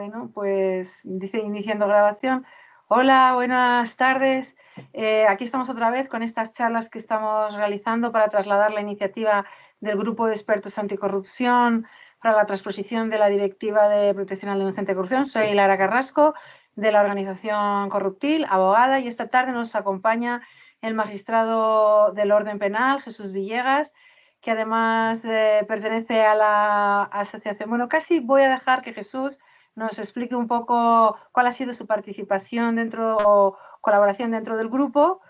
Bueno, pues dice iniciando grabación. Hola, buenas tardes. Aquí estamos otra vez con estas charlas que estamos realizando para trasladar la iniciativa del Grupo de Expertos Anticorrupción para la transposición de la Directiva de Protección al Denunciante de Corrupción. Soy Lara Carrasco, de la organización Corruptil, abogada, y esta tarde nos acompaña el magistrado del Orden Penal, Jesús Villegas, que además pertenece a la asociación. Bueno, casi voy a dejar que Jesús nos explique un poco cuál ha sido su participación dentro o colaboración dentro del grupo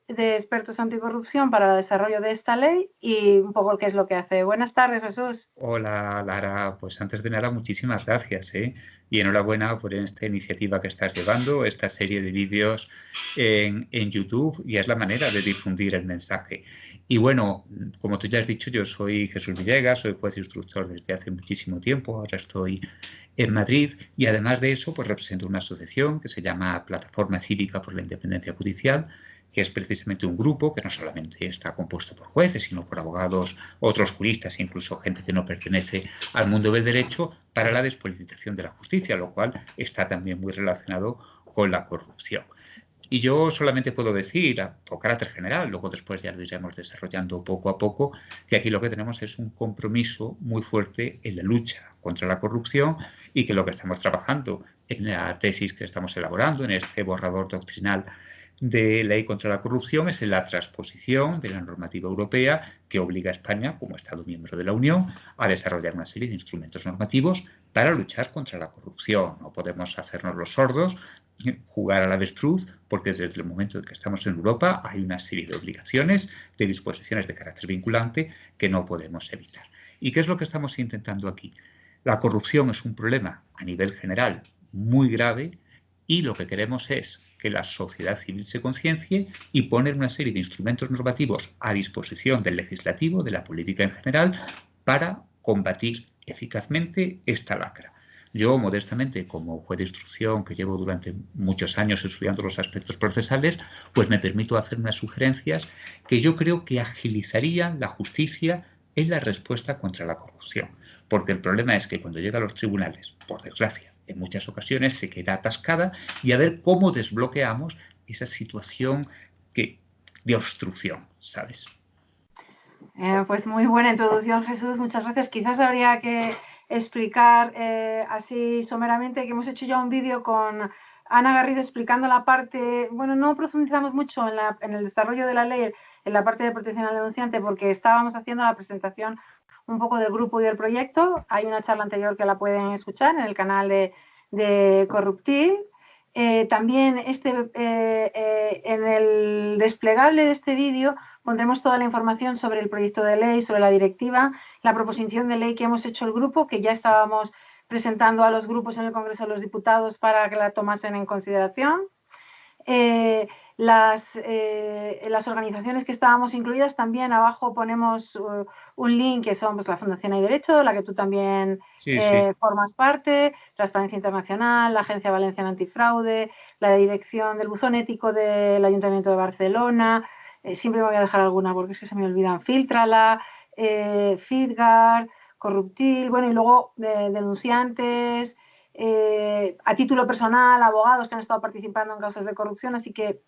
de expertos anticorrupción para el desarrollo de esta ley y un poco qué es lo que hace. Buenas tardes, Jesús. Hola Lara, pues antes de nada muchísimas gracias y enhorabuena por esta iniciativa que estás llevando, esta serie de vídeos en YouTube, y es la manera de difundir el mensaje. Y bueno, como tú ya has dicho, yo soy Jesús Villegas, soy juez instructor desde hace muchísimo tiempo, ahora estoy en Madrid, y además de eso pues represento una asociación que se llama Plataforma Cívica por la Independencia Judicial, que es precisamente un grupo que no solamente está compuesto por jueces, sino por abogados, otros juristas, incluso gente que no pertenece al mundo del derecho, para la despolitización de la justicia, lo cual está también muy relacionado con la corrupción. Y yo solamente puedo decir, con carácter general, luego después ya lo iremos desarrollando poco a poco, que aquí lo que tenemos es un compromiso muy fuerte en la lucha contra la corrupción, y que lo que estamos trabajando en la tesis que estamos elaborando, en este borrador doctrinal de ley contra la corrupción, es en la transposición de la normativa europea que obliga a España, como Estado miembro de la Unión, a desarrollar una serie de instrumentos normativos para luchar contra la corrupción. No podemos hacernos los sordos, jugar al avestruz, porque desde el momento en que estamos en Europa hay una serie de obligaciones, de disposiciones de carácter vinculante que no podemos evitar. ¿Y qué es lo que estamos intentando aquí? La corrupción es un problema a nivel general muy grave, y lo que queremos es que la sociedad civil se conciencie y poner una serie de instrumentos normativos a disposición del legislativo, de la política en general, para combatir eficazmente esta lacra. Yo, modestamente, como juez de instrucción que llevo durante muchos años estudiando los aspectos procesales, pues me permito hacer unas sugerencias que yo creo que agilizarían la justicia en la respuesta contra la corrupción. Porque el problema es que cuando llega a los tribunales, por desgracia, en muchas ocasiones se queda atascada, y a ver cómo desbloqueamos esa situación de obstrucción, ¿sabes? Pues muy buena introducción, Jesús. Muchas gracias. Quizás habría que explicar así someramente que hemos hecho ya un vídeo con Ana Garrido explicando la parte, bueno, no profundizamos mucho en el desarrollo de la ley, en la parte de protección al denunciante, porque estábamos haciendo la presentación un poco del grupo y del proyecto. Hay una charla anterior que la pueden escuchar en el canal de Corruptil. También en el desplegable de este vídeo pondremos toda la información sobre el proyecto de ley, sobre la directiva, la proposición de ley que hemos hecho el grupo, que ya estábamos presentando a los grupos en el Congreso de los Diputados para que la tomasen en consideración. Las organizaciones que estábamos incluidas, también abajo ponemos un link que son pues, la Fundación Hay Derecho, la que tú también Sí, sí. formas parte, Transparencia Internacional, la Agencia Valenciana Antifraude, la Dirección del Buzón Ético del Ayuntamiento de Barcelona, siempre me voy a dejar alguna porque es que se me olvidan, Filtrala, FIDGAR, Corruptil, bueno, y luego denunciantes, a título personal, abogados que han estado participando en causas de corrupción, así que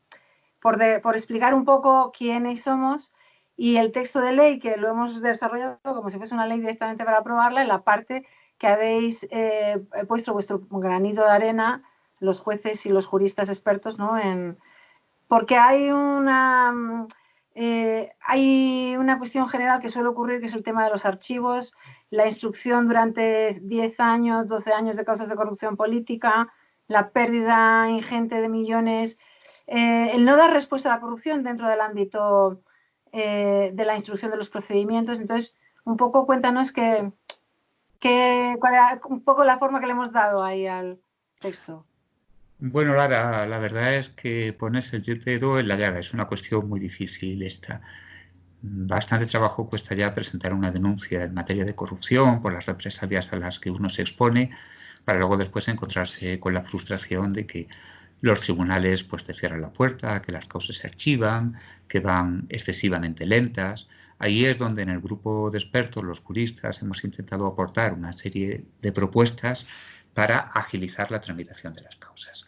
por explicar un poco quiénes somos y el texto de ley que lo hemos desarrollado como si fuese una ley directamente para aprobarla, en la parte que habéis puesto vuestro granito de arena los jueces y los juristas expertos, ¿no? Porque hay una cuestión general que suele ocurrir, que es el tema de los archivos, la instrucción durante 10 años, 12 años de causas de corrupción política, la pérdida ingente de millones, el no dar respuesta a la corrupción dentro del ámbito de la instrucción de los procedimientos. Entonces, un poco cuéntanos cuál era un poco la forma que le hemos dado ahí al texto. Bueno, Lara, la verdad es que pones el dedo en la llaga. Es una cuestión muy difícil esta. Bastante trabajo cuesta ya presentar una denuncia en materia de corrupción por las represalias a las que uno se expone, para luego después encontrarse con la frustración de que los tribunales pues te cierran la puerta, que las causas se archivan, que van excesivamente lentas. Ahí es donde en el grupo de expertos, los juristas, hemos intentado aportar una serie de propuestas para agilizar la tramitación de las causas.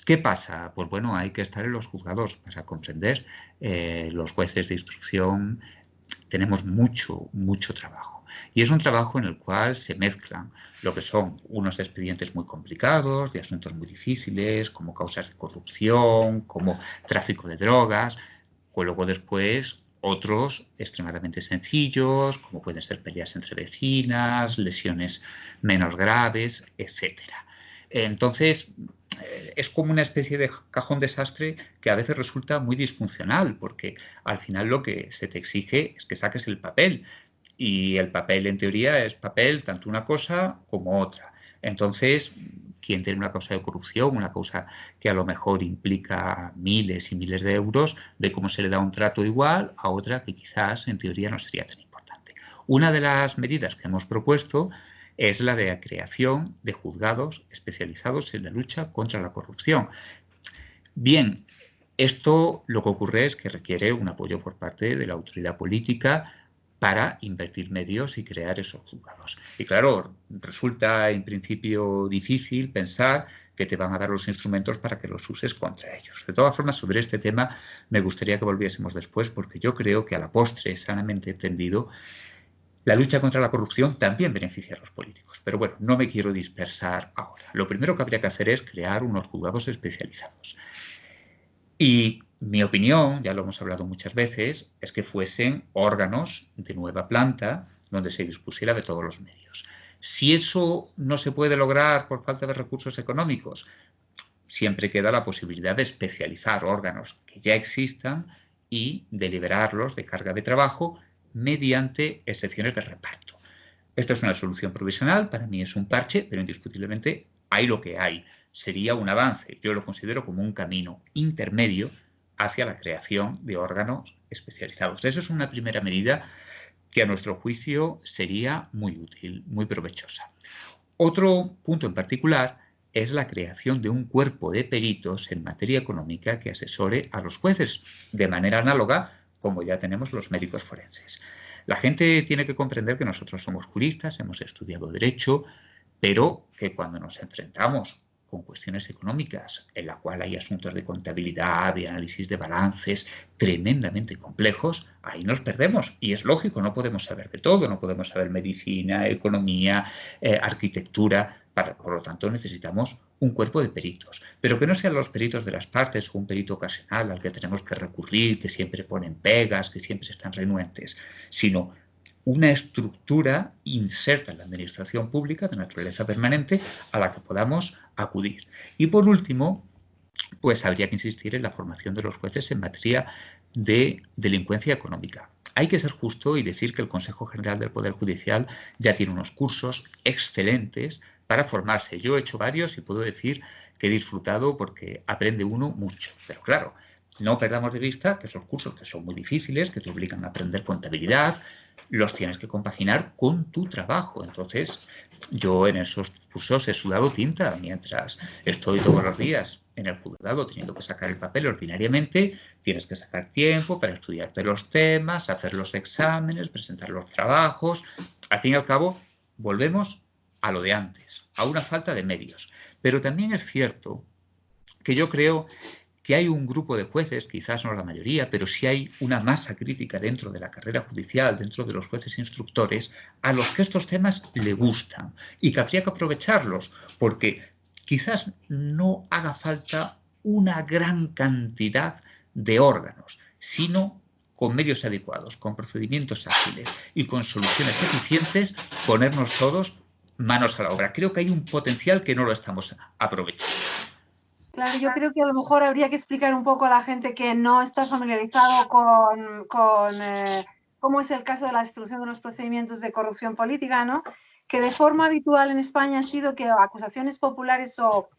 ¿Qué pasa? Pues bueno, hay que estar en los juzgados para comprender. Los jueces de instrucción tenemos mucho trabajo. Y es un trabajo en el cual se mezclan lo que son unos expedientes muy complicados, de asuntos muy difíciles, como causas de corrupción, como tráfico de drogas, pues luego después otros extremadamente sencillos, como pueden ser peleas entre vecinas, lesiones menos graves, etc. Entonces, es como una especie de cajón desastre que a veces resulta muy disfuncional, porque al final lo que se te exige es que saques el papel, y el papel en teoría es papel tanto una cosa como otra. Entonces, quien tiene una causa de corrupción, una causa que a lo mejor implica miles y miles de euros, ve cómo se le da un trato igual a otra que quizás en teoría no sería tan importante. Una de las medidas que hemos propuesto es la de la creación de juzgados especializados en la lucha contra la corrupción. Bien, esto lo que ocurre es que requiere un apoyo por parte de la autoridad política para invertir medios y crear esos juzgados. Y claro, resulta en principio difícil pensar que te van a dar los instrumentos para que los uses contra ellos. De todas formas, sobre este tema me gustaría que volviésemos después, porque yo creo que a la postre, sanamente entendido, la lucha contra la corrupción también beneficia a los políticos. Pero bueno, no me quiero dispersar ahora. Lo primero que habría que hacer es crear unos juzgados especializados. Y mi opinión, ya lo hemos hablado muchas veces, es que fuesen órganos de nueva planta donde se dispusiera de todos los medios. Si eso no se puede lograr por falta de recursos económicos, siempre queda la posibilidad de especializar órganos que ya existan y de liberarlos de carga de trabajo mediante excepciones de reparto. Esto es una solución provisional, para mí es un parche, pero indiscutiblemente hay lo que hay. Sería un avance, yo lo considero como un camino intermedio hacia la creación de órganos especializados. Eso es una primera medida que a nuestro juicio sería muy útil, muy provechosa. Otro punto en particular es la creación de un cuerpo de peritos en materia económica que asesore a los jueces, de manera análoga como ya tenemos los médicos forenses. La gente tiene que comprender que nosotros somos juristas, hemos estudiado Derecho, pero que cuando nos enfrentamos con cuestiones económicas, en la cual hay asuntos de contabilidad, de análisis de balances tremendamente complejos, ahí nos perdemos. Y es lógico, no podemos saber de todo, no podemos saber medicina, economía, arquitectura. Por lo tanto, necesitamos un cuerpo de peritos, pero que no sean los peritos de las partes o un perito ocasional al que tenemos que recurrir, que siempre ponen pegas, que siempre están renuentes, sino una estructura inserta en la administración pública de naturaleza permanente a la que podamos acudir. Y por último, pues habría que insistir en la formación de los jueces en materia de delincuencia económica. Hay que ser justo y decir que el Consejo General del Poder Judicial ya tiene unos cursos excelentes para formarse. Yo he hecho varios y puedo decir que he disfrutado porque aprende uno mucho. Pero claro, no perdamos de vista que esos cursos, que son muy difíciles, que te obligan a aprender contabilidad, los tienes que compaginar con tu trabajo. Entonces, yo en esos cursos he sudado tinta mientras estoy todos los días en el juzgado teniendo que sacar el papel ordinariamente. Tienes que sacar tiempo para estudiarte los temas, hacer los exámenes, presentar los trabajos. Al fin y al cabo, volvemos a lo de antes, a una falta de medios. Pero también es cierto que yo creo que hay un grupo de jueces, quizás no la mayoría, pero sí hay una masa crítica dentro de la carrera judicial, dentro de los jueces instructores, a los que estos temas le gustan y que habría que aprovecharlos, porque quizás no haga falta una gran cantidad de órganos, sino con medios adecuados, con procedimientos ágiles y con soluciones eficientes, ponernos todos manos a la obra. Creo que hay un potencial que no lo estamos aprovechando. Claro, yo creo que a lo mejor habría que explicar un poco a la gente que no está familiarizado con cómo es el caso de la instrucción de los procedimientos de corrupción política, ¿no? Que de forma habitual en España ha sido que acusaciones populares o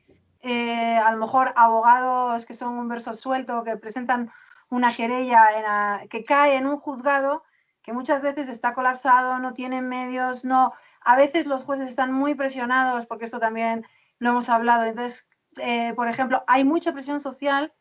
a lo mejor abogados que son un verso suelto, que presentan una querella que cae en un juzgado que muchas veces está colapsado, no tienen medios, no. A veces los jueces están muy presionados, porque esto también lo hemos hablado. Entonces, por ejemplo, hay mucha presión social.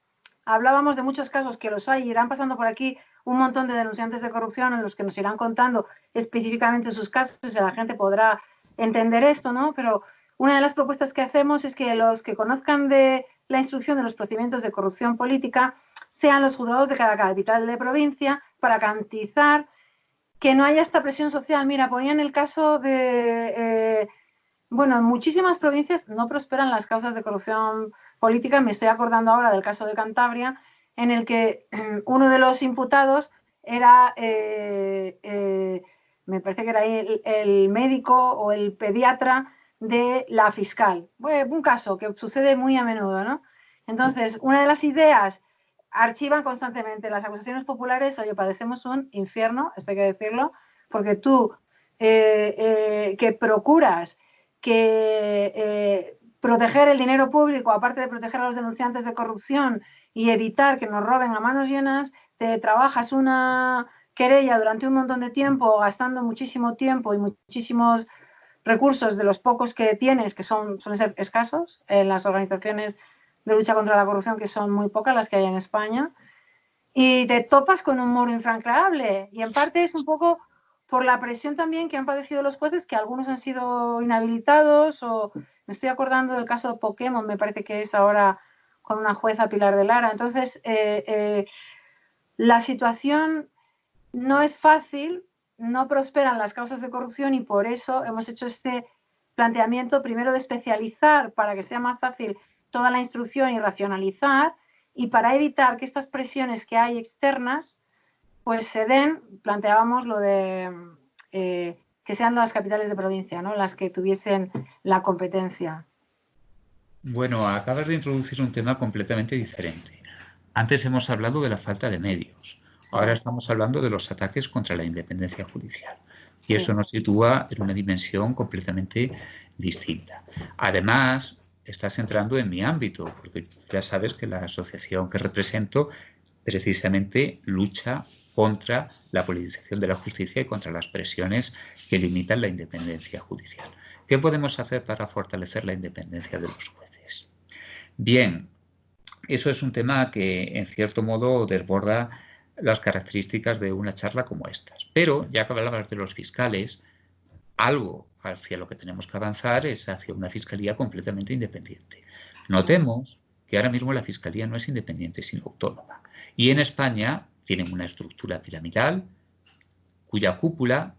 Hablábamos de muchos casos que los hay, irán pasando por aquí un montón de denunciantes de corrupción en los que nos irán contando específicamente sus casos y la gente podrá entender esto, ¿no? Pero una de las propuestas que hacemos es que los que conozcan de la instrucción de los procedimientos de corrupción política sean los juzgados de cada capital de provincia para garantizar que no haya esta presión social. Mira, ponían el caso de, bueno, en muchísimas provincias no prosperan las causas de corrupción política. Me estoy acordando ahora del caso de Cantabria, en el que uno de los imputados era, me parece que era el médico o el pediatra de la fiscal. Bueno, un caso que sucede muy a menudo, ¿no? Entonces, una de las ideas, archivan constantemente las acusaciones populares. Oye, padecemos un infierno, esto hay que decirlo, porque tú que procuras que proteger el dinero público, aparte de proteger a los denunciantes de corrupción y evitar que nos roben a manos llenas, te trabajas una querella durante un montón de tiempo, gastando muchísimo tiempo y muchísimos recursos de los pocos que tienes, que suelen ser escasos en las organizaciones de lucha contra la corrupción, que son muy pocas las que hay en España, y te topas con un muro infranqueable. Y en parte es un poco por la presión también que han padecido los jueces, que algunos han sido inhabilitados, o me estoy acordando del caso de Pokémon, me parece que es ahora con una jueza, Pilar de Lara. Entonces, la situación no es fácil, no prosperan las causas de corrupción, y por eso hemos hecho este planteamiento, primero de especializar para que sea más fácil toda la instrucción y racionalizar, y para evitar que estas presiones que hay externas pues se den, planteábamos lo de que sean las capitales de provincia, ¿no?, las que tuviesen la competencia. Bueno, acabas de introducir un tema completamente diferente. Antes hemos hablado de la falta de medios. Sí. Ahora estamos hablando de los ataques contra la independencia judicial. Y Sí. eso nos sitúa en una dimensión completamente distinta. Además, estás entrando en mi ámbito, porque ya sabes que la asociación que represento precisamente lucha contra la politización de la justicia y contra las presiones que limitan la independencia judicial. ¿Qué podemos hacer para fortalecer la independencia de los jueces? Bien, eso es un tema que, en cierto modo, desborda las características de una charla como estas. Pero, ya que hablabas de los fiscales, algo hacia lo que tenemos que avanzar es hacia una fiscalía completamente independiente. Notemos que ahora mismo la fiscalía no es independiente, sino autónoma. Y en España tienen una estructura piramidal cuya cúpula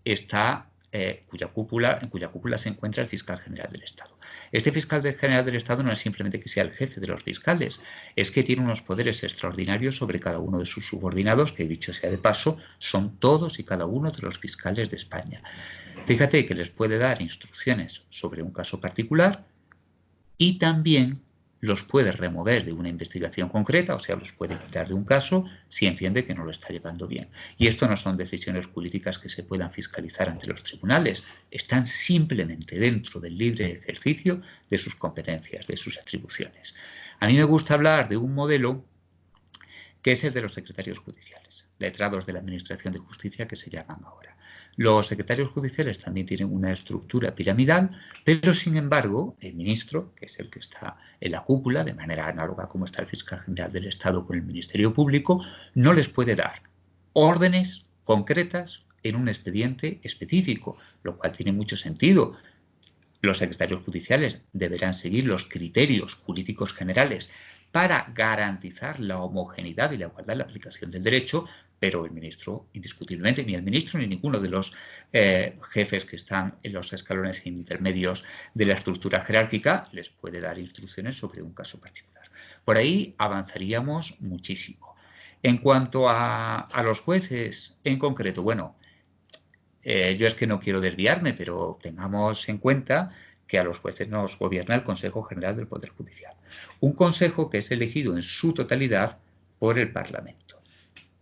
está en cuya cúpula se encuentra el fiscal general del Estado. Este fiscal general del Estado no es simplemente que sea el jefe de los fiscales, es que tiene unos poderes extraordinarios sobre cada uno de sus subordinados, que, dicho sea de paso, son todos y cada uno de los fiscales de España. Fíjate que les puede dar instrucciones sobre un caso particular y también los puede remover de una investigación concreta, o sea, los puede quitar de un caso si entiende que no lo está llevando bien. Y esto no son decisiones políticas que se puedan fiscalizar ante los tribunales, están simplemente dentro del libre ejercicio de sus competencias, de sus atribuciones. A mí me gusta hablar de un modelo que es el de los secretarios judiciales, letrados de la Administración de Justicia, que se llaman ahora. Los secretarios judiciales también tienen una estructura piramidal, pero sin embargo el ministro, que es el que está en la cúpula, de manera análoga como está el fiscal general del Estado con el Ministerio Público, no les puede dar órdenes concretas en un expediente específico, lo cual tiene mucho sentido. Los secretarios judiciales deberán seguir los criterios jurídicos generales para garantizar la homogeneidad y la igualdad en la aplicación del derecho, pero el ministro, indiscutiblemente, ni el ministro ni ninguno de los jefes que están en los escalones intermedios de la estructura jerárquica les puede dar instrucciones sobre un caso particular. Por ahí avanzaríamos muchísimo. En cuanto a los jueces en concreto, bueno, yo es que no quiero desviarme, pero tengamos en cuenta que a los jueces nos gobierna el Consejo General del Poder Judicial. Un consejo que es elegido en su totalidad por el Parlamento.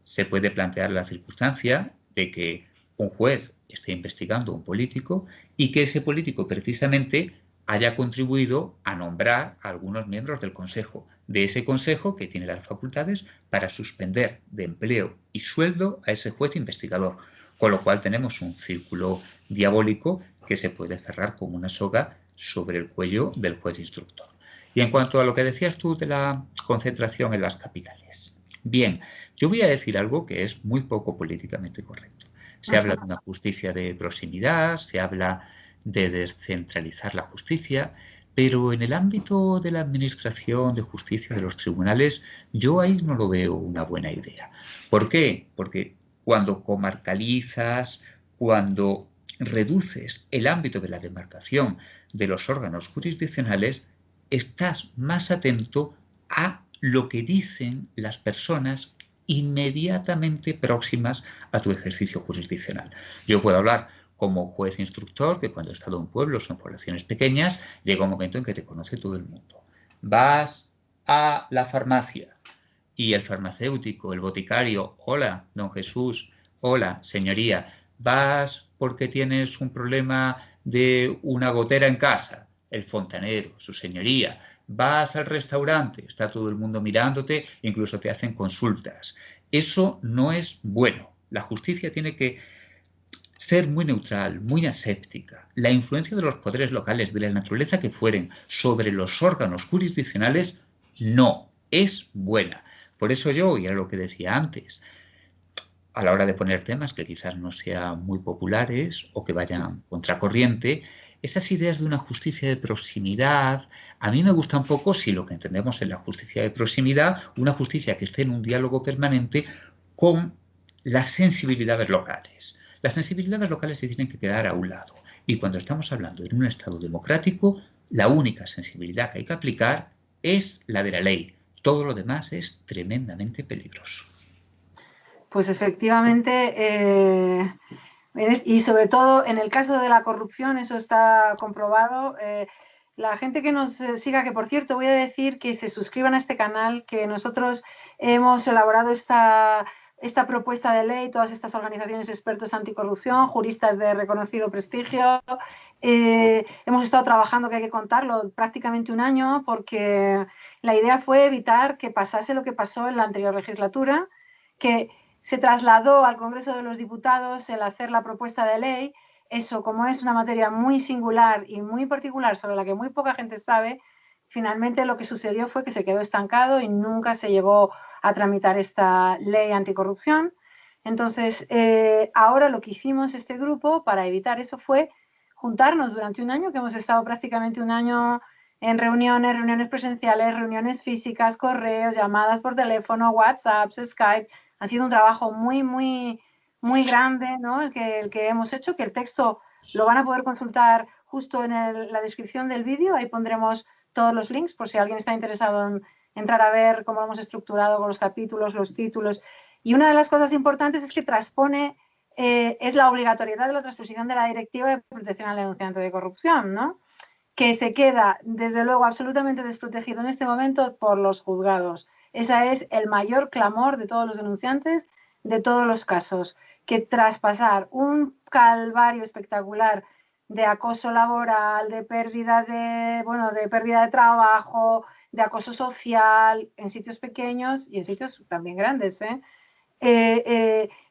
Se puede plantear la circunstancia de que un juez esté investigando a un político y que ese político precisamente haya contribuido a nombrar a algunos miembros del Consejo, de ese Consejo que tiene las facultades para suspender de empleo y sueldo a ese juez investigador. Con lo cual tenemos un círculo diabólico que se puede cerrar como una soga sobre el cuello del juez instructor. Y en cuanto a lo que decías tú de la concentración en las capitales. Bien, yo voy a decir algo que es muy poco políticamente correcto. Se habla de una justicia de proximidad, se habla de descentralizar la justicia, pero en el ámbito de la administración de justicia de los tribunales, yo ahí no lo veo una buena idea. ¿Por qué? Porque cuando comarcalizas, cuando reduces el ámbito de la demarcación de los órganos jurisdiccionales, estás más atento a lo que dicen las personas inmediatamente próximas a tu ejercicio jurisdiccional. Yo puedo hablar como juez instructor, que cuando he estado en pueblos o en poblaciones pequeñas, llega un momento en que te conoce todo el mundo. Vas a la farmacia y el farmacéutico, el boticario, hola, don Jesús, hola, señoría, vas porque tienes un problema de una gotera en casa, el fontanero, su señoría, vas al restaurante, está todo el mundo mirándote, incluso te hacen consultas. Eso no es bueno. La justicia tiene que ser muy neutral, muy aséptica. La influencia de los poderes locales, de la naturaleza que fueren, sobre los órganos jurisdiccionales, no es buena. Por eso yo, y era lo que decía antes, a la hora de poner temas que quizás no sean muy populares o que vayan contracorriente, esas ideas de una justicia de proximidad, a mí me gusta un poco, si lo que entendemos es la justicia de proximidad, una justicia que esté en un diálogo permanente con las sensibilidades locales. Las sensibilidades locales se tienen que quedar a un lado. Y cuando estamos hablando en un Estado democrático, la única sensibilidad que hay que aplicar es la de la ley. Todo lo demás es tremendamente peligroso. Pues efectivamente, y sobre todo en el caso de la corrupción, eso está comprobado. La gente que nos siga, que por cierto voy a decir que se suscriban a este canal, que nosotros hemos elaborado esta propuesta de ley, todas estas organizaciones expertos anticorrupción, juristas de reconocido prestigio. Hemos estado trabajando, que hay que contarlo, prácticamente un año, porque la idea fue evitar que pasase lo que pasó en la anterior legislatura, que se trasladó al Congreso de los Diputados el hacer la propuesta de ley. Eso, como es una materia muy singular y muy particular sobre la que muy poca gente sabe, finalmente lo que sucedió fue que se quedó estancado y nunca se llegó a tramitar esta ley anticorrupción. Entonces, ahora lo que hicimos este grupo para evitar eso fue juntarnos durante un año, que hemos estado prácticamente un año en reuniones presenciales, reuniones físicas, correos, llamadas por teléfono, WhatsApp, Skype. Ha sido un trabajo muy, muy, muy grande, ¿no? el que hemos hecho, que el texto lo van a poder consultar justo en la descripción del vídeo. Ahí pondremos todos los links por si alguien está interesado en entrar a ver cómo lo hemos estructurado con los capítulos, los títulos. Y una de las cosas importantes es que transpone, es la obligatoriedad de la transposición de la Directiva de Protección al Denunciante de Corrupción, ¿no? Que se queda, desde luego, absolutamente desprotegido en este momento por los juzgados. Ese es el mayor clamor de todos los denunciantes de todos los casos, que tras pasar un calvario espectacular de acoso laboral, de pérdida de trabajo, de acoso social en sitios pequeños y en sitios también grandes,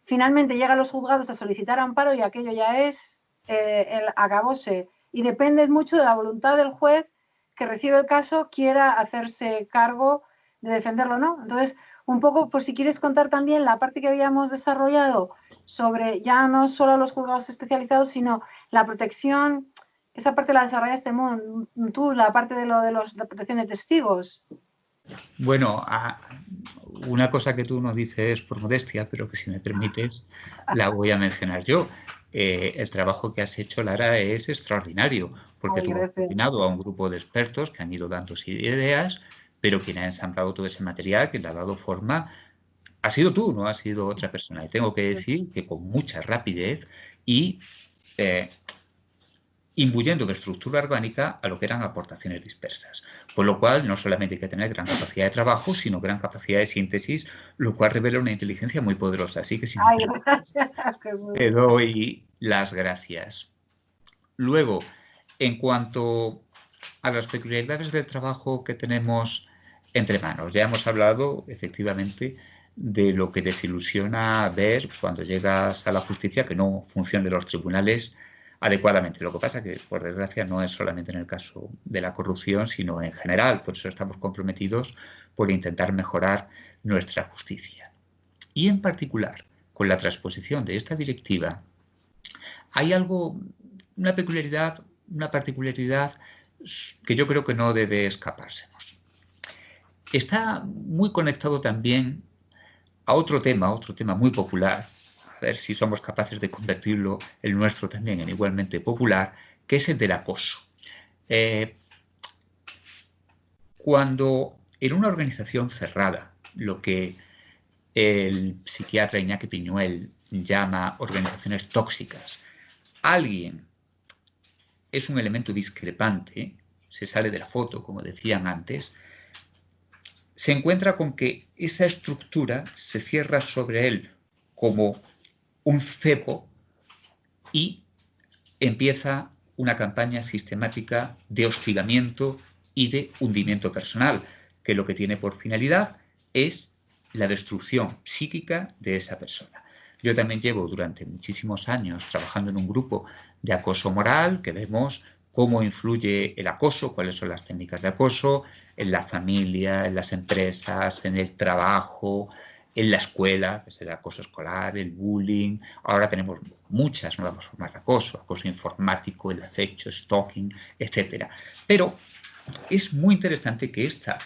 finalmente llega a los juzgados a solicitar amparo y aquello ya es el acabose. Y depende mucho de la voluntad del juez que recibe el caso, quiera hacerse cargo de defenderlo o no. Entonces, un poco, por si quieres contar también la parte que habíamos desarrollado sobre ya no solo los juzgados especializados, sino la protección, esa parte la desarrollaste tú, la parte de la protección de testigos. Bueno, una cosa que tú nos dices por modestia, pero que si me permites la voy a mencionar yo. El trabajo que has hecho, Lara, es extraordinario, porque tú has coordinado a un grupo de expertos que han ido dando ideas, pero quien ha ensamblado todo ese material, quien le ha dado forma, ha sido tú, no ha sido otra persona. Y tengo que decir que con mucha rapidez y imbuyendo de estructura orgánica a lo que eran aportaciones dispersas. Por lo cual, no solamente hay que tener gran capacidad de trabajo, sino gran capacidad de síntesis, lo cual revela una inteligencia muy poderosa. Así que, te doy las gracias. Luego, en cuanto a las peculiaridades del trabajo que tenemos entre manos, ya hemos hablado, efectivamente, de lo que desilusiona ver cuando llegas a la justicia que no funcionen los tribunales adecuadamente. Lo que pasa que, por desgracia, no es solamente en el caso de la corrupción, sino en general. Por eso estamos comprometidos por intentar mejorar nuestra justicia. Y en particular, con la transposición de esta directiva, hay una peculiaridad una particularidad que yo creo que no debe escapársenos. Está muy conectado también a otro tema muy popular, a ver si somos capaces de convertirlo el nuestro también en igualmente popular, que es el del acoso. Cuando en una organización cerrada, lo que el psiquiatra Iñaki Piñuel llama organizaciones tóxicas, alguien es un elemento discrepante, se sale de la foto, como decían antes, se encuentra con que esa estructura se cierra sobre él como un cepo y empieza una campaña sistemática de hostigamiento y de hundimiento personal, que lo que tiene por finalidad es la destrucción psíquica de esa persona. Yo también llevo durante muchísimos años trabajando en un grupo de acoso moral, que vemos cómo influye el acoso, cuáles son las técnicas de acoso en la familia, en las empresas, en el trabajo, en la escuela, que es el acoso escolar, el bullying. Ahora tenemos muchas nuevas formas de acoso, acoso informático, el acecho, stalking, etc. Pero es muy interesante que esta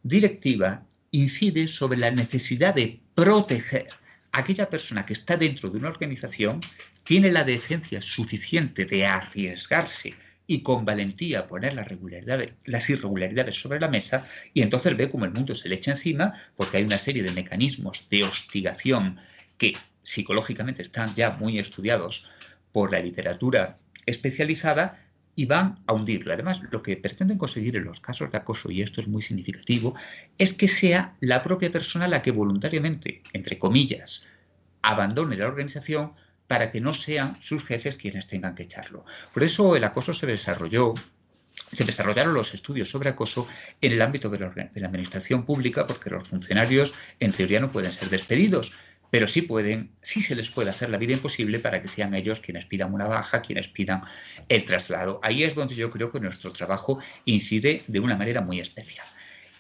directiva incide sobre la necesidad de proteger a aquella persona que está dentro de una organización, tiene la decencia suficiente de arriesgarse y con valentía poner las irregularidades sobre la mesa, y entonces ve cómo el mundo se le echa encima porque hay una serie de mecanismos de hostigación que psicológicamente están ya muy estudiados por la literatura especializada y van a hundirlo. Además, lo que pretenden conseguir en los casos de acoso, y esto es muy significativo, es que sea la propia persona la que voluntariamente, entre comillas, abandone la organización para que no sean sus jefes quienes tengan que echarlo. Por eso el acoso se desarrollaron los estudios sobre acoso en el ámbito de la administración pública, porque los funcionarios en teoría no pueden ser despedidos, pero sí se les puede hacer la vida imposible para que sean ellos quienes pidan una baja, quienes pidan el traslado. Ahí es donde yo creo que nuestro trabajo incide de una manera muy especial.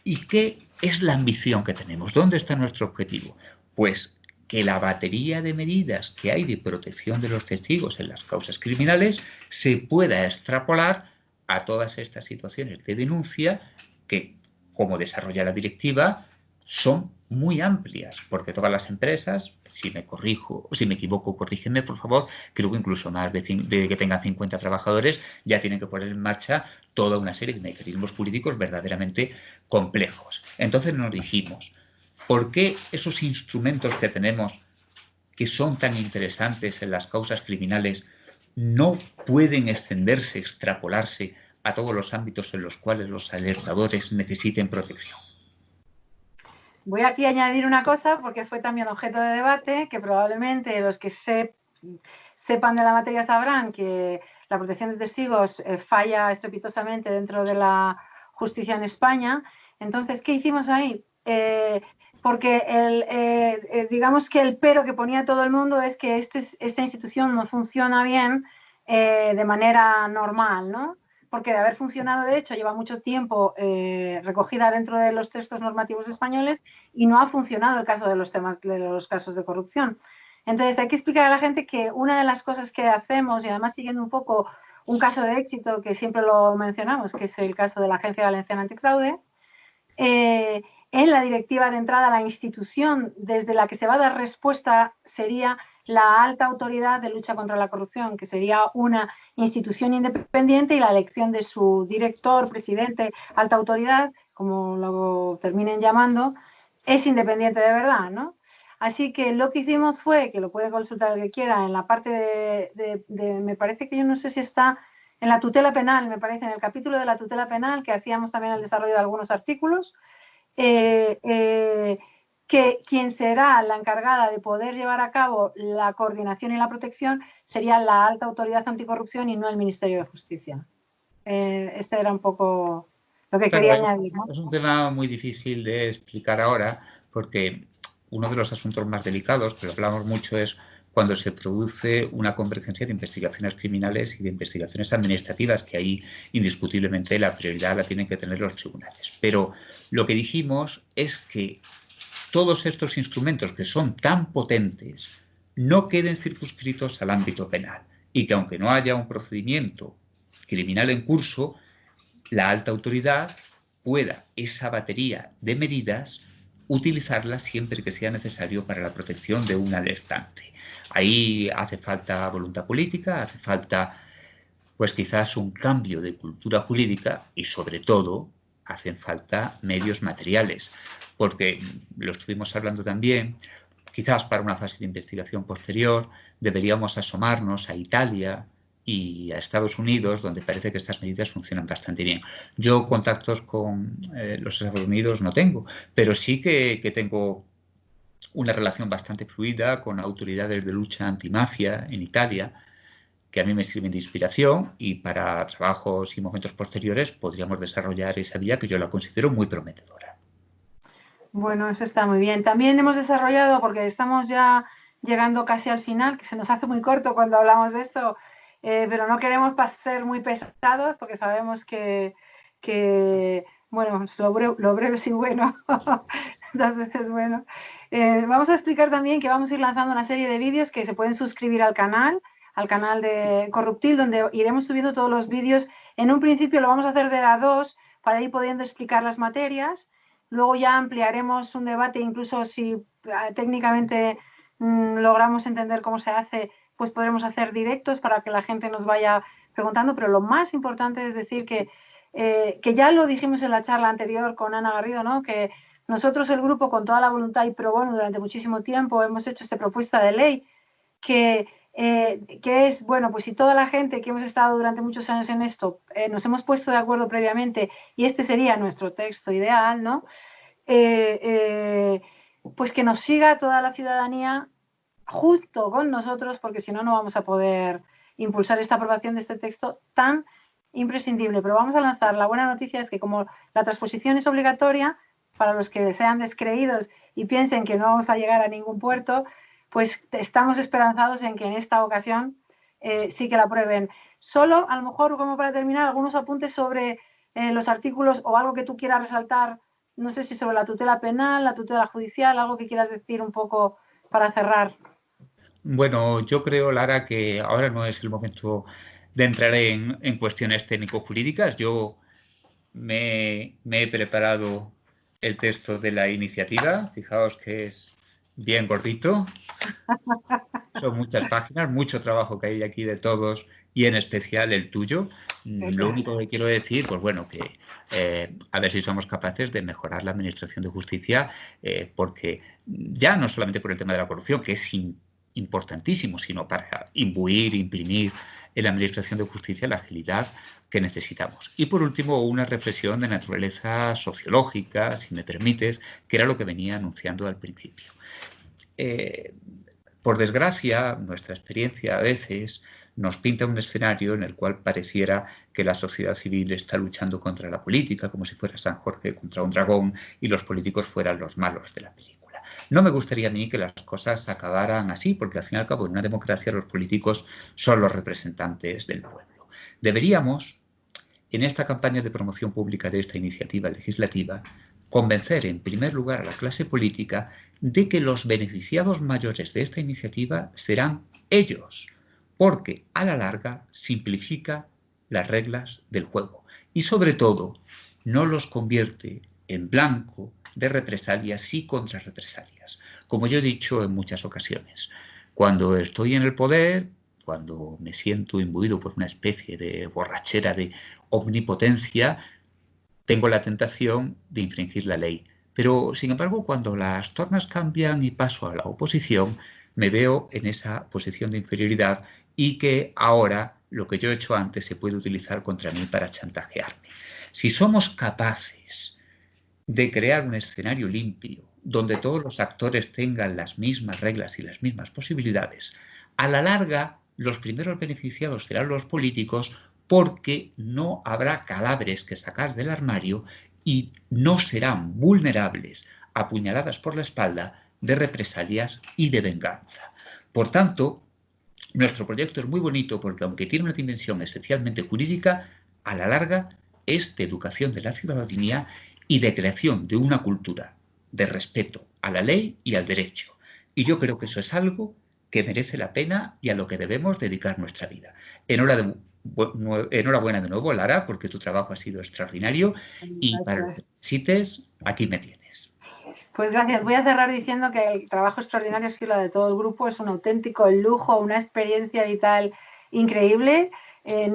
¿Y qué es la ambición que tenemos? ¿Dónde está nuestro objetivo? Pues que la batería de medidas que hay de protección de los testigos en las causas criminales se pueda extrapolar a todas estas situaciones de denuncia que, como desarrolla la directiva, son muy amplias, porque todas las empresas, si me corrijo o si me equivoco, corrígeme por favor, creo que incluso más de que tengan 50 trabajadores ya tienen que poner en marcha toda una serie de mecanismos jurídicos verdaderamente complejos. Entonces nos dijimos, ¿por qué esos instrumentos que tenemos, que son tan interesantes en las causas criminales, no pueden extenderse, extrapolarse a todos los ámbitos en los cuales los alertadores necesiten protección? Voy aquí a añadir una cosa, porque fue también objeto de debate, que probablemente los que sepan de la materia sabrán que la protección de testigos falla estrepitosamente dentro de la justicia en España. Entonces, ¿qué hicimos ahí? Porque digamos que el pero que ponía todo el mundo es que esta institución no funciona bien de manera normal, ¿no? Porque de haber funcionado, de hecho, lleva mucho tiempo recogida dentro de los textos normativos españoles y no ha funcionado el caso de los casos de corrupción. Entonces, hay que explicar a la gente que una de las cosas que hacemos, y además siguiendo un poco un caso de éxito que siempre lo mencionamos, que es el caso de la Agencia Valenciana Antifraude, en la directiva de entrada, la institución desde la que se va a dar respuesta sería la alta autoridad de lucha contra la corrupción, que sería una institución independiente, y la elección de su director, presidente, alta autoridad, como lo terminen llamando, es independiente de verdad, ¿no? Así que lo que hicimos fue, que lo puede consultar el que quiera, en la parte me parece que yo no sé si está en la tutela penal, me parece, en el capítulo de la tutela penal, que hacíamos también el desarrollo de algunos artículos, que quien será la encargada de poder llevar a cabo la coordinación y la protección sería la alta autoridad anticorrupción y no el Ministerio de Justicia. Ese era un poco lo que quería añadir, ¿no? Es un tema muy difícil de explicar ahora, porque uno de los asuntos más delicados, que lo hablamos mucho, es cuando se produce una convergencia de investigaciones criminales y de investigaciones administrativas, que ahí indiscutiblemente la prioridad la tienen que tener los tribunales. Pero lo que dijimos es que todos estos instrumentos, que son tan potentes, no queden circunscritos al ámbito penal, y que aunque no haya un procedimiento criminal en curso, la alta autoridad pueda esa batería de medidas utilizarla siempre que sea necesario para la protección de un alertante. Ahí hace falta voluntad política, hace falta pues quizás un cambio de cultura jurídica y sobre todo hacen falta medios materiales, porque lo estuvimos hablando también, quizás para una fase de investigación posterior deberíamos asomarnos a Italia y a Estados Unidos, donde parece que estas medidas funcionan bastante bien. Yo contactos con los Estados Unidos no tengo, pero sí que tengo una relación bastante fluida con autoridades de lucha antimafia en Italia, que a mí me sirven de inspiración y para trabajos y momentos posteriores podríamos desarrollar esa vía que yo la considero muy prometedora. Bueno, eso está muy bien. También hemos desarrollado, porque estamos ya llegando casi al final, que se nos hace muy corto cuando hablamos de esto, pero no queremos ser muy pesados porque sabemos que bueno, lo breve es bueno, 2 veces bueno. Vamos a explicar también que vamos a ir lanzando una serie de vídeos que se pueden suscribir al canal de Corruptil, donde iremos subiendo todos los vídeos. En un principio lo vamos a hacer de A2 para ir pudiendo explicar las materias. Luego ya ampliaremos un debate, incluso si técnicamente logramos entender cómo se hace, pues podremos hacer directos para que la gente nos vaya preguntando. Pero lo más importante es decir que ya lo dijimos en la charla anterior con Ana Garrido, ¿no? Que nosotros, el grupo, con toda la voluntad y pro bono durante muchísimo tiempo, hemos hecho esta propuesta de ley que es, bueno, pues si toda la gente que hemos estado durante muchos años en esto nos hemos puesto de acuerdo previamente y este sería nuestro texto ideal, ¿no? Pues que nos siga toda la ciudadanía junto con nosotros, porque si no, no vamos a poder impulsar esta aprobación de este texto tan imprescindible. Pero vamos a lanzar, la buena noticia es que como la transposición es obligatoria, para los que sean descreídos y piensen que no vamos a llegar a ningún puerto, pues estamos esperanzados en que en esta ocasión sí que la aprueben. Solo, a lo mejor, como para terminar, algunos apuntes sobre los artículos o algo que tú quieras resaltar, no sé si sobre la tutela penal, la tutela judicial, algo que quieras decir un poco para cerrar. Bueno, yo creo, Lara, que ahora no es el momento de entrar en cuestiones técnico-jurídicas. Yo me he preparado el texto de la iniciativa. Fijaos que es bien gordito. Son muchas páginas, mucho trabajo que hay aquí de todos y en especial el tuyo. Lo único que quiero decir, pues bueno, que a ver si somos capaces de mejorar la administración de justicia, porque ya no solamente por el tema de la corrupción, que es importantísimo, sino para imbuir, imprimir en la administración de justicia la agilidad que necesitamos. Y por último, una reflexión de naturaleza sociológica, si me permites, que era lo que venía anunciando al principio. Por desgracia, nuestra experiencia a veces nos pinta un escenario en el cual pareciera que la sociedad civil está luchando contra la política, como si fuera San Jorge contra un dragón y los políticos fueran los malos de la película. No me gustaría a mí que las cosas acabaran así, porque al fin y al cabo en una democracia los políticos son los representantes del pueblo. Deberíamos, en esta campaña de promoción pública de esta iniciativa legislativa, convencer en primer lugar a la clase política de que los beneficiados mayores de esta iniciativa serán ellos, porque a la larga simplifica las reglas del juego y sobre todo no los convierte en blanco de represalias y contrarrepresalias. Como yo he dicho en muchas ocasiones, cuando estoy en el poder, cuando me siento imbuido por una especie de borrachera de omnipotencia, tengo la tentación de infringir la ley. Pero, sin embargo, cuando las tornas cambian y paso a la oposición, me veo en esa posición de inferioridad y que ahora lo que yo he hecho antes se puede utilizar contra mí para chantajearme. Si somos capaces de crear un escenario limpio, donde todos los actores tengan las mismas reglas y las mismas posibilidades, a la larga los primeros beneficiados serán los políticos, porque no habrá cadáveres que sacar del armario y no serán vulnerables a puñaladas por la espalda de represalias y de venganza. Por tanto, nuestro proyecto es muy bonito porque, aunque tiene una dimensión esencialmente jurídica, a la larga es de educación de la ciudadanía y de creación de una cultura de respeto a la ley y al derecho. Y yo creo que eso es algo que merece la pena y a lo que debemos dedicar nuestra vida. enhorabuena de nuevo, Lara, porque tu trabajo ha sido extraordinario y para lo que necesites, aquí me tienes. Pues gracias. Voy a cerrar diciendo que el trabajo extraordinario ha sido la de todo el grupo. Es un auténtico lujo, una experiencia vital increíble.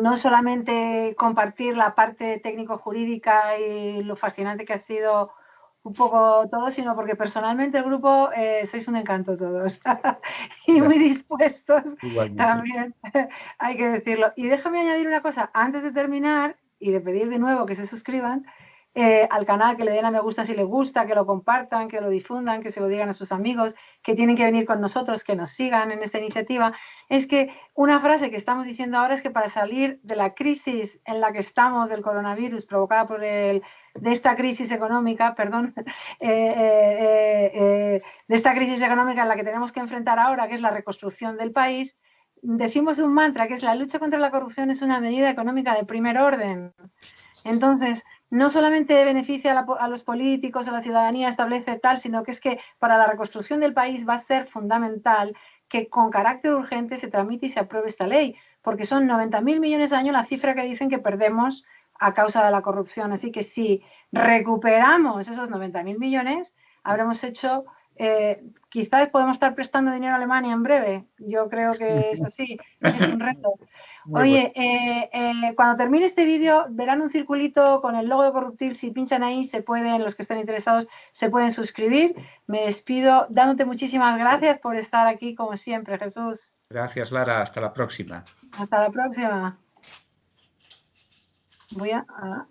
No solamente compartir la parte técnico-jurídica y lo fascinante que ha sido un poco todo, sino porque personalmente el grupo sois un encanto todos y muy dispuestos. Igualmente. También hay que decirlo. Y déjame añadir una cosa antes de terminar y de pedir de nuevo que se suscriban al canal, que le den a me gusta si les gusta, que lo compartan, que lo difundan, que se lo digan a sus amigos, que tienen que venir con nosotros, que nos sigan en esta iniciativa. Es que una frase que estamos diciendo ahora es que para salir de la crisis en la que estamos del coronavirus provocada por de esta crisis económica, perdón, de esta crisis económica en la que tenemos que enfrentar ahora, que es la reconstrucción del país, decimos un mantra que es la lucha contra la corrupción es una medida económica de primer orden. Entonces, no solamente beneficia a los políticos, a la ciudadanía, establece tal, sino que es que para la reconstrucción del país va a ser fundamental que con carácter urgente se tramite y se apruebe esta ley, porque son 90.000 millones de años la cifra que dicen que perdemos a causa de la corrupción. Así que si recuperamos esos 90.000 millones, habremos hecho... quizás podemos estar prestando dinero a Alemania en breve. Yo creo que es así, es un reto. Oye, cuando termine este vídeo verán un circulito con el logo de Corruptil. Si pinchan ahí, los que estén interesados, se pueden suscribir. Me despido dándote muchísimas gracias por estar aquí como siempre, Jesús. Gracias, Lara. Hasta la próxima. Hasta la próxima. Voy a